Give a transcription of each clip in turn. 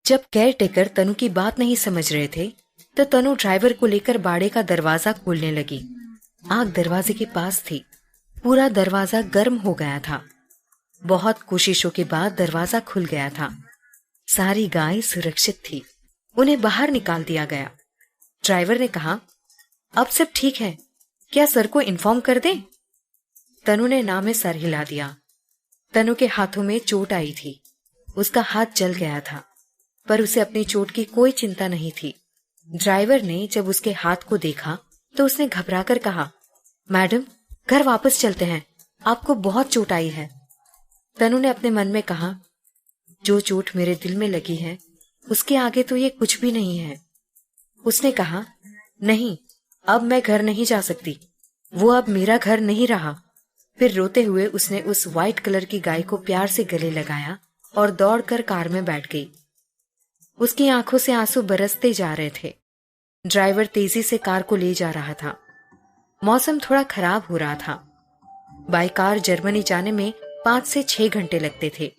जब care taker तनु की बात नहीं समझ रहे थे तो तनु ड्राइवर को लेकर बाड़े का दरवाजा खोलने लगी। आग दरवाजे के पास थी। पूरा दरवाजा गर्म हो गया था। बहुत कोशिशों के बाद दरवाजा खुल गया था। सारी गाय सुरक्षित थी। उन्हें बाहर निकाल दिया गया। ड्राइवर ने कहा, अब सब ठीक है, क्या सर को इन्फॉर्म कर दें? तनु ने ना में सर हिला दिया। तनु के हाथों में चोट आई थी। उसका हाथ जल गया था, पर उसे अपनी चोट की कोई चिंता नहीं थी। ड्राइवर ने जब उसके हाथ को देखा तो उसने घबराकर कहा, मैडम, घर वापस चलते हैं, आपको बहुत चोट आई है। तनु ने अपने मन में कहा, जो चोट मेरे दिल में लगी है उसके आगे तो ये कुछ भी नहीं है। उसने कहा, नहीं, अब मैं घर नहीं जा सकती, वो अब मेरा घर नहीं रहा। फिर रोते हुए उसने उस व्हाइट कलर की गाय को प्यार से गले लगाया और दौड़कर कार में बैठ गई। उसकी आंखों से आंसू बरसते जा रहे थे। ड्राइवर तेजी से कार को ले जा रहा था। मौसम थोड़ा खराब हो रहा था। बाय कार जर्मनी जाने में 5 से 6 घंटे लगते थे।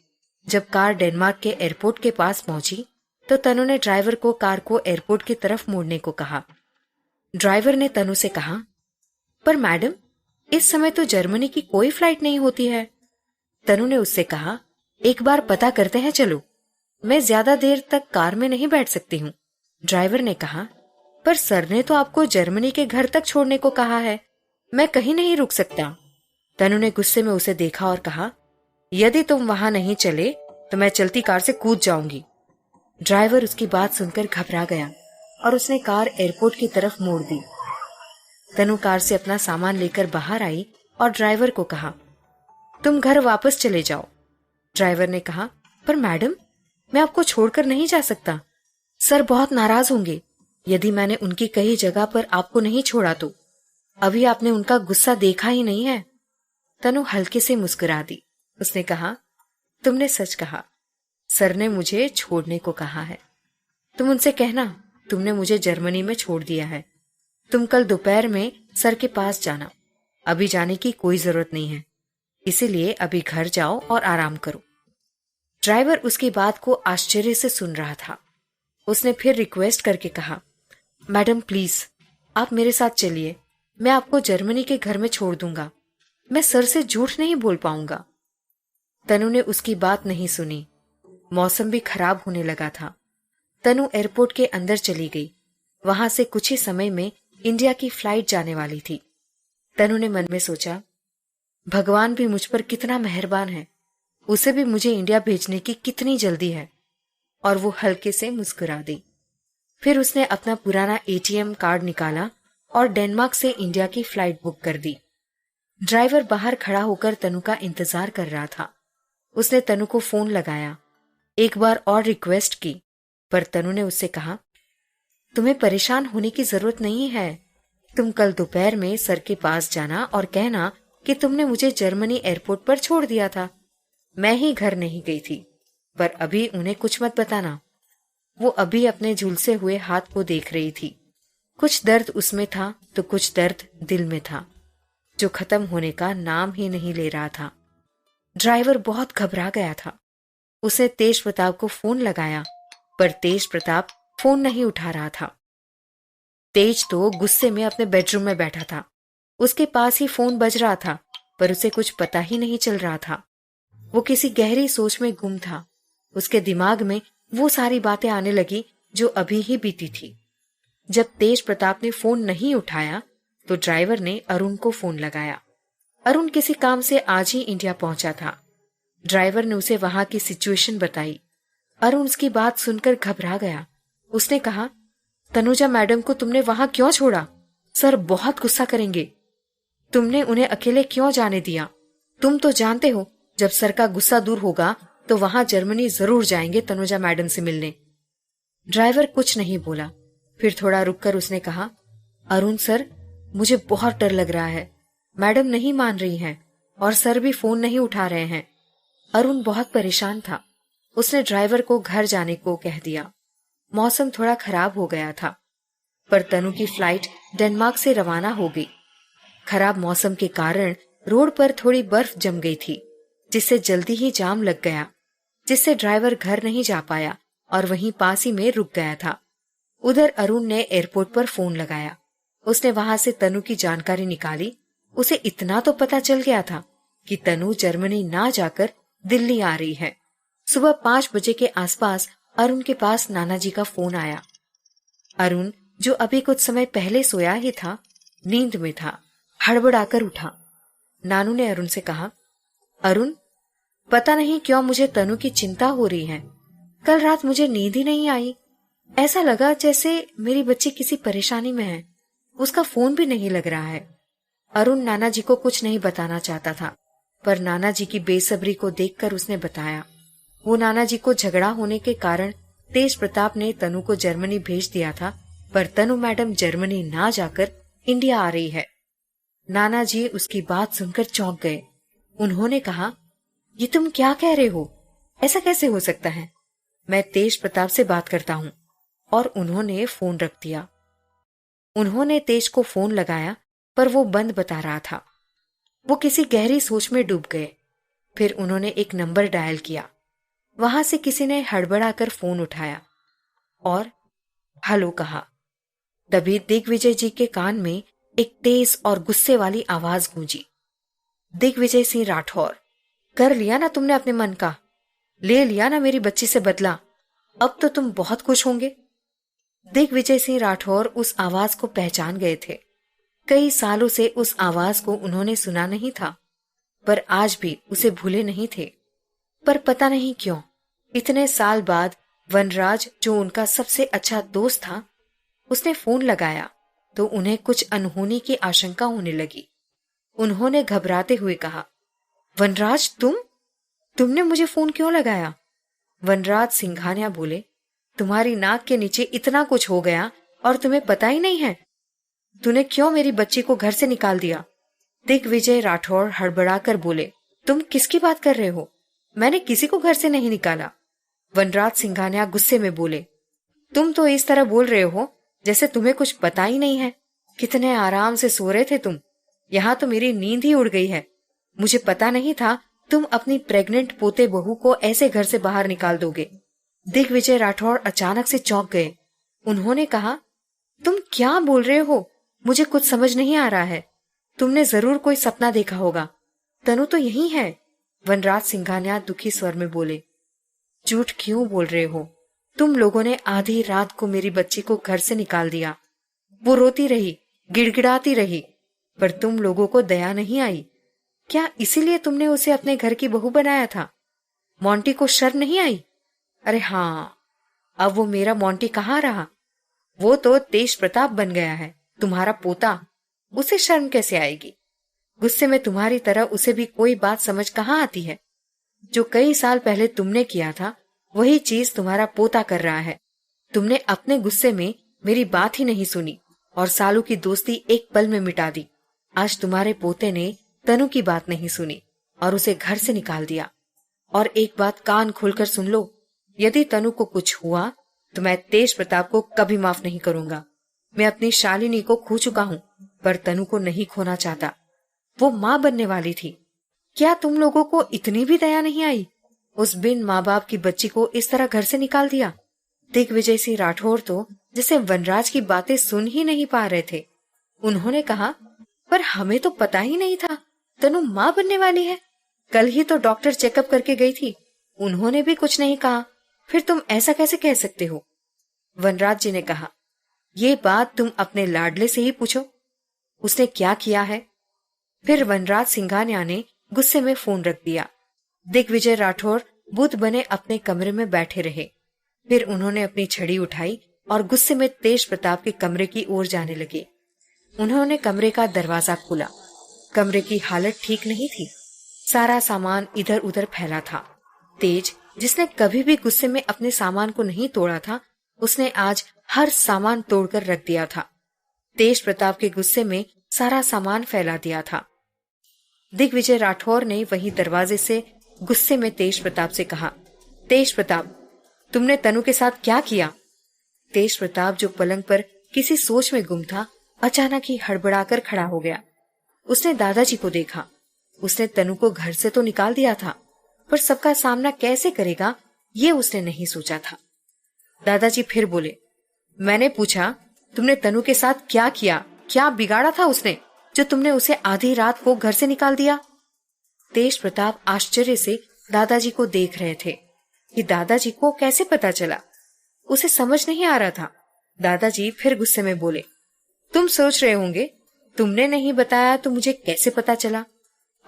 जब कार डेनमार्क के एयरपोर्ट के पास पहुंची तो तनु ने ड्राइवर को कार को एयरपोर्ट की तरफ मोड़ने को कहा। ड्राइवर ने तनु से कहा, पर मैडम, इस समय तो जर्मनी की कोई फ्लाइट नहीं होती है। तनु ने उससे कहा, एक बार पता करते हैं, चलो, मैं ज्यादा देर तक कार में नहीं बैठ सकती हूँ। ड्राइवर ने कहा, पर सर ने तो आपको जर्मनी के घर तक छोड़ने को कहा है, मैं कहीं नहीं रुक सकता। तनु ने गुस्से में उसे देखा और कहा, यदि तुम वहां नहीं चले तो मैं चलती कार से कूद जाऊंगी। ड्राइवर उसकी बात सुनकर घबरा गया और उसने कार एयरपोर्ट की तरफ मोड़ दी। तनु कार से अपना सामान लेकर बाहर आई और ड्राइवर को कहा, तुम घर वापस चले जाओ। ड्राइवर ने कहा, पर मैडम, मैं आपको छोड़कर नहीं जा सकता, सर बहुत नाराज होंगे यदि मैंने उनकी कही जगह पर आपको नहीं छोड़ा तो। अभी आपने उनका गुस्सा देखा ही नहीं है। तनु हल्के से मुस्कुरा दी। उसने कहा, तुमने सच कहा, सर ने मुझे छोड़ने को कहा है। तुम उनसे कहना तुमने मुझे जर्मनी में छोड़ दिया है। तुम कल दोपहर में सर के पास जाना। अभी जाने की कोई जरूरत नहीं है, इसीलिए अभी घर जाओ और आराम करो। ड्राइवर उसकी बात को आश्चर्य से सुन रहा था। उसने फिर रिक्वेस्ट करके कहा, मैडम प्लीज, आप मेरे साथ चलिए, मैं आपको जर्मनी के घर में छोड़ दूंगा। मैं सर से झूठ नहीं बोल पाऊंगा। तनु ने उसकी बात नहीं सुनी। मौसम भी खराब होने लगा था। तनु एयरपोर्ट के अंदर चली गई। वहां से कुछ ही समय में इंडिया की फ्लाइट जाने वाली थी। तनु ने मन में सोचा, भगवान भी मुझ पर कितना मेहरबान है, उसे भी मुझे इंडिया भेजने की कितनी जल्दी है। और वो हल्के से मुस्कुरा दी। फिर उसने अपना पुराना एटीएम कार्ड निकाला और डेनमार्क से इंडिया की फ्लाइट बुक कर दी। ड्राइवर बाहर खड़ा होकर तनु का इंतजार कर रहा था। उसने तनु को फोन लगाया, एक बार और रिक्वेस्ट की, पर तनु ने उससे कहा, तुम्हें परेशान होने की जरूरत नहीं है। तुम कल दोपहर में सर के पास जाना और कहना कि तुमने मुझे जर्मनी एयरपोर्ट पर छोड़ दिया था। मैं ही घर नहीं गई थी, पर अभी उन्हें कुछ मत बताना। वो अभी अपने झुलसे हुए हाथ को देख रही थी। कुछ दर्द उसमें था तो कुछ दर्द दिल में था, जो खत्म होने का नाम ही नहीं ले रहा था। ड्राइवर बहुत घबरा गया था। उसने तेज प्रताप को फोन लगाया, पर तेज प्रताप फोन नहीं उठा रहा था। तेज तो गुस्से में अपने बेडरूम में बैठा था। उसके पास ही फोन बज रहा था, पर उसे कुछ पता ही नहीं चल रहा था। वो किसी गहरी सोच में गुम था। उसके दिमाग में वो सारी बातें आने लगी जो अभी ही बीती थी। जब तेज प्रताप ने फोन नहीं उठाया तो ड्राइवर ने अरुण को फोन लगाया। अरुण किसी काम से आज ही इंडिया पहुंचा था। ड्राइवर ने उसे वहां की सिचुएशन बताई। अरुण उसकी बात सुनकर घबरा गया। उसने कहा, तनुजा मैडम को तुमने वहां क्यों छोड़ा? सर बहुत गुस्सा करेंगे। तुमने उन्हें अकेले क्यों जाने दिया? तुम तो जानते हो, जब सर का गुस्सा दूर होगा तो वहां जर्मनी जरूर जाएंगे तनुजा मैडम से मिलने। ड्राइवर कुछ नहीं बोला। फिर थोड़ा रुककर उसने कहा, अरुण सर, मुझे बहुत डर लग रहा है। मैडम नहीं मान रही हैं और सर भी फोन नहीं उठा रहे हैं। अरुण बहुत परेशान था। उसने ड्राइवर को घर जाने को कह दिया। मौसम थोड़ा खराब हो गया था, पर तनु की फ्लाइट डेनमार्क से रवाना हो गई। खराब मौसम के कारण रोड पर थोड़ी बर्फ जम गई थी, जिससे जल्दी ही जाम लग गया, जिससे ड्राइवर घर नहीं जा पाया और वहीं पास ही में रुक गया था। उधर अरुण ने एयरपोर्ट पर फोन लगाया। उसने वहां से तनु की जानकारी निकाली। उसे इतना तो पता चल गया था कि तनु जर्मनी ना जाकर दिल्ली आ रही है। सुबह 5 बजे के आसपास अरुण के पास नाना जी का फोन आया। अरुण, जो अभी कुछ समय पहले सोया ही था, नींद में था, हड़बड़ाकर उठा। नानू ने अरुण से कहा, अरुण, पता नहीं क्यों मुझे तनु की चिंता हो रही है। कल रात मुझे नींद ही नहीं आई। ऐसा लगा जैसे मेरी बच्ची किसी परेशानी में है। उसका फोन भी नहीं लग रहा है। अरुण नाना जी को कुछ नहीं बताना चाहता था, पर नाना जी की बेसब्री को देखकर उसने बताया। वो नाना जी को झगड़ा होने के कारण तेज प्रताप ने तनु को जर्मनी भेज दिया था, पर तनु मैडम जर्मनी ना जाकर इंडिया आ रही है। नाना जी उसकी बात सुनकर चौंक गए। उन्होंने कहा, ये तुम क्या कह रहे हो? ऐसा कैसे हो सकता है? मैं तेज प्रताप से बात करता हूँ। और उन्होंने फोन रख दिया। उन्होंने तेज को फोन लगाया, पर वो बंद बता रहा था। वो किसी गहरी सोच में डूब गए। फिर उन्होंने एक नंबर डायल किया। वहां से किसी ने हड़बड़ाकर फोन उठाया और हेलो कहा। तभी दिग्विजय जी के कान में एक तेज और गुस्से वाली आवाज गूंजी। दिग्विजय सिंह राठौर, कर लिया ना तुमने अपने मन का? ले लिया ना मेरी बच्ची से बदला? अब तो तुम बहुत खुश होंगे। दिग्विजय सिंह राठौर उस आवाज को पहचान गए थे। कई सालों से उस आवाज को उन्होंने सुना नहीं था, पर आज भी उसे भूले नहीं थे। पर पता नहीं क्यों इतने साल बाद वनराज, जो उनका सबसे अच्छा दोस्त था, उसने फोन लगाया तो उन्हें कुछ अनहोनी की आशंका होने लगी। उन्होंने घबराते हुए कहा, वनराज, तुमने मुझे फोन क्यों लगाया? वनराज सिंघानिया बोले, तुम्हारी नाक के नीचे इतना कुछ हो गया और तुम्हें पता ही नहीं है? तूने क्यों मेरी बच्ची को घर से निकाल दिया? दिग्विजय राठौर हड़बड़ाकर बोले, तुम किसकी बात कर रहे हो? मैंने किसी को घर से नहीं निकाला। वनराज सिंघानिया गुस्से में बोले, तुम तो इस तरह बोल रहे हो जैसे तुम्हें कुछ पता ही नहीं है। कितने आराम से सो रहे थे तुम। यहाँ तो मेरी नींद ही उड़ गई है। मुझे पता नहीं था तुम अपनी प्रेग्नेंट पोते बहू को ऐसे घर से बाहर निकाल दोगे। दिग्विजय राठौर अचानक से चौंक गए। उन्होंने कहा, तुम क्या बोल रहे हो? मुझे कुछ समझ नहीं आ रहा है। तुमने जरूर कोई सपना देखा होगा। तनु तो यही है। वनराज सिंघानिया दुखी स्वर में बोले, झूठ क्यों बोल रहे हो? तुम लोगों ने आधी रात को मेरी बच्ची को घर से निकाल दिया। वो रोती रही, गिड़गिड़ाती रही, पर तुम लोगों को दया नहीं आई। क्या इसीलिए तुमने उसे अपने घर की बहू बनाया था? मोंटी को शर्म नहीं आई? अरे हाँ, अब वो मेरा मोंटी कहाँ रहा? वो तो तेज प्रताप बन गया है, तुम्हारा पोता। उसे शर्म कैसे आएगी? गुस्से में तुम्हारी तरह उसे भी कोई बात समझ कहाँ आती है। जो कई साल पहले तुमने किया था वही चीज तुम्हारा पोता कर रहा है। तुमने अपने गुस्से में मेरी बात ही नहीं सुनी और सालों की दोस्ती एक पल में मिटा दी। आज तुम्हारे पोते ने तनु की बात नहीं सुनी और उसे घर से निकाल दिया। और एक बात कान खोलकर सुन लो, यदि तनु को कुछ हुआ तो मैं तेज प्रताप को कभी माफ नहीं करूंगा। मैं अपनी शालिनी को खो चुका हूँ, पर तनु को नहीं खोना चाहता। वो माँ बनने वाली थी। क्या तुम लोगों को इतनी भी दया नहीं आई? उस बिन माँ बाप की बच्ची को इस तरह घर से निकाल दिया। दिग्विजय सिंह राठौर तो जैसे वनराज की बातें सुन ही नहीं पा रहे थे। उन्होंने कहा, पर हमें तो पता ही नहीं था तनु माँ बनने वाली है। कल ही तो डॉक्टर चेकअप करके गई थी, उन्होंने भी कुछ नहीं कहा। फिर तुम ऐसा कैसे कह सकते हो? वनराज जी ने कहा, ये बात तुम अपने लाडले से ही पूछो, उसने क्या किया है। फिर वनराज सिंघानिया ने गुस्से में फोन रख दिया। दिग्विजय राठौर बुद्ध बने अपने कमरे में बैठे रहे। फिर उन्होंने अपनी छड़ी उठाई और गुस्से में तेज प्रताप के कमरे की ओर जाने लगे। उन्होंने कमरे का दरवाजा खोला। कमरे की हालत ठीक नहीं थी। सारा सामान इधर उधर फैला था। तेज, जिसने कभी भी गुस्से में अपने सामान को नहीं तोड़ा था, उसने आज हर सामान तोड़कर रख दिया था। तेज प्रताप के गुस्से में सारा सामान फैला दिया था। दिग्विजय राठौर ने वही दरवाजे से गुस्से में तेज प्रताप से कहा, तेज प्रताप, तुमने तनु के साथ क्या किया? तेज प्रताप, जो पलंग पर किसी सोच में गुम था, अचानक ही हड़बड़ाकर खड़ा हो गया। उसने दादाजी को देखा। उसने तनु को घर से तो निकाल दिया था, पर सबका सामना कैसे करेगा ये उसने नहीं सोचा था। दादाजी फिर बोले, मैंने पूछा तुमने तनु के साथ क्या किया, क्या बिगाड़ा था उसने जो तुमने उसे आधी रात को घर से निकाल दिया। तेज प्रताप आश्चर्य से दादाजी को देख रहे थे कि दादाजी को कैसे पता चला। उसे समझ नहीं आ रहा था। दादाजी फिर गुस्से में बोले, तुम सोच रहे होंगे तुमने नहीं बताया तो मुझे कैसे पता चला।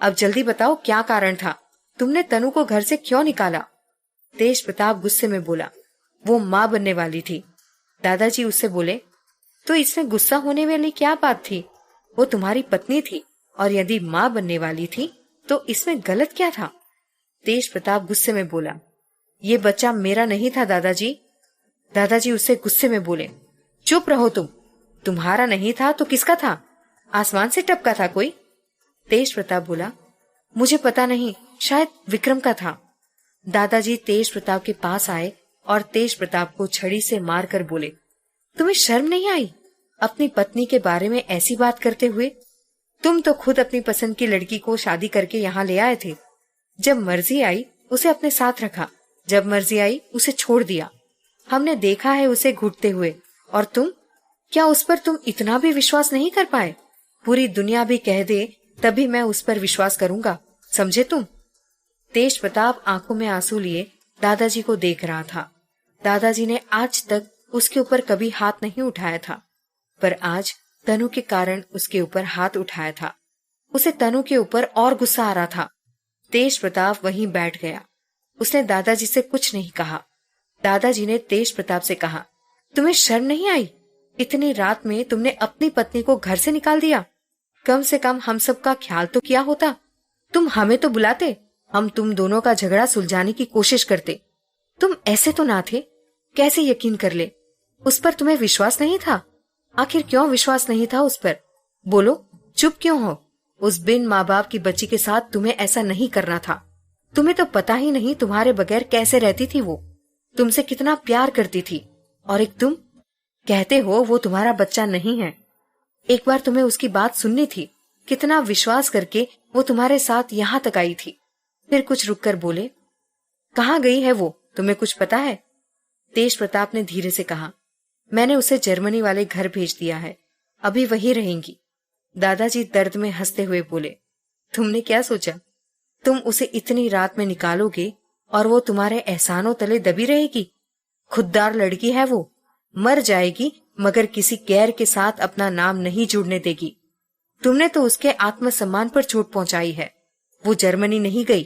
अब जल्दी बताओ क्या कारण था, तुमने तनु को घर से क्यों निकाला। तेज प्रताप गुस्से में बोला, वो माँ बनने वाली थी। दादाजी उससे बोले, तो इसमें गुस्सा होने वाली क्या बात थी, वो तुम्हारी पत्नी थी और यदि माँ बनने वाली थी तो इसमें गलत क्या था। तेज प्रताप गुस्से में बोला, ये बच्चा मेरा नहीं था दादाजी। दादाजी उससे गुस्से में बोले, चुप रहो तुम, तुम्हारा नहीं था तो किसका था, आसमान से टपका था कोई। तेज प्रताप बोला, मुझे पता नहीं, शायद विक्रम का था। दादाजी तेज प्रताप के पास आए और तेज प्रताप को छड़ी से मारकर बोले, तुम्हें शर्म नहीं आई अपनी पत्नी के बारे में ऐसी बात करते हुए। तुम तो खुद अपनी पसंद की लड़की को शादी करके यहाँ ले आए थे। जब मर्जी आई उसे अपने साथ रखा, जब मर्जी आई उसे छोड़ दिया। हमने देखा है उसे घुटते हुए, और तुम, क्या उस पर तुम इतना भी विश्वास नहीं कर पाए। पूरी दुनिया भी कह दे तभी मैं उस पर विश्वास करूंगा, समझे तुम। तेज प्रताप आंखों में आंसू लिए दादाजी को देख रहा था। दादाजी ने आज तक उसके ऊपर कभी हाथ नहीं उठाया था, पर आज तनु के कारण उसके ऊपर हाथ उठाया था। उसे तनु के ऊपर और गुस्सा आ रहा था। तेज प्रताप वहीं बैठ गया। उसने दादाजी से कुछ नहीं कहा। दादाजी ने तेज प्रताप से कहा, तुम्हें शर्म नहीं आई, इतनी रात में तुमने अपनी पत्नी को घर से निकाल दिया। कम से कम हम सब का ख्याल तो किया होता, तुम हमें तो बुलाते, हम तुम दोनों का झगड़ा सुलझाने की कोशिश करते। तुम ऐसे तो ना थे, कैसे यकीन कर ले। उस पर तुम्हें विश्वास नहीं था, आखिर क्यों विश्वास नहीं था उस पर, बोलो, चुप क्यों हो। उस बिन माँ बाप की बच्ची के साथ तुम्हें ऐसा नहीं करना था। तुम्हें तो पता ही नहीं तुम्हारे बगैर कैसे रहती थी वो, तुमसे कितना प्यार करती थी। और एक तुम कहते हो वो तुम्हारा बच्चा नहीं है। एक बार तुम्हें उसकी बात सुननी थी, कितना विश्वास करके वो तुम्हारे साथ यहाँ तक आई थी। फिर कुछ रुककर बोले, कहाँ गई है वो, तुम्हें कुछ पता है। तेज प्रताप ने धीरे से कहा, मैंने उसे जर्मनी वाले घर भेज दिया है, अभी वही रहेंगी। दादाजी दर्द में हंसते हुए बोले, तुमने क्या सोचा, तुम उसे इतनी रात में निकालोगे और वो तुम्हारे एहसानों तले दबी रहेगी। खुददार लड़की है वो, मर जाएगी मगर किसी गैर के साथ अपना नाम नहीं जुड़ने देगी। तुमने तो उसके आत्मसम्मान पर चोट पहुंचाई है। वो जर्मनी नहीं गई,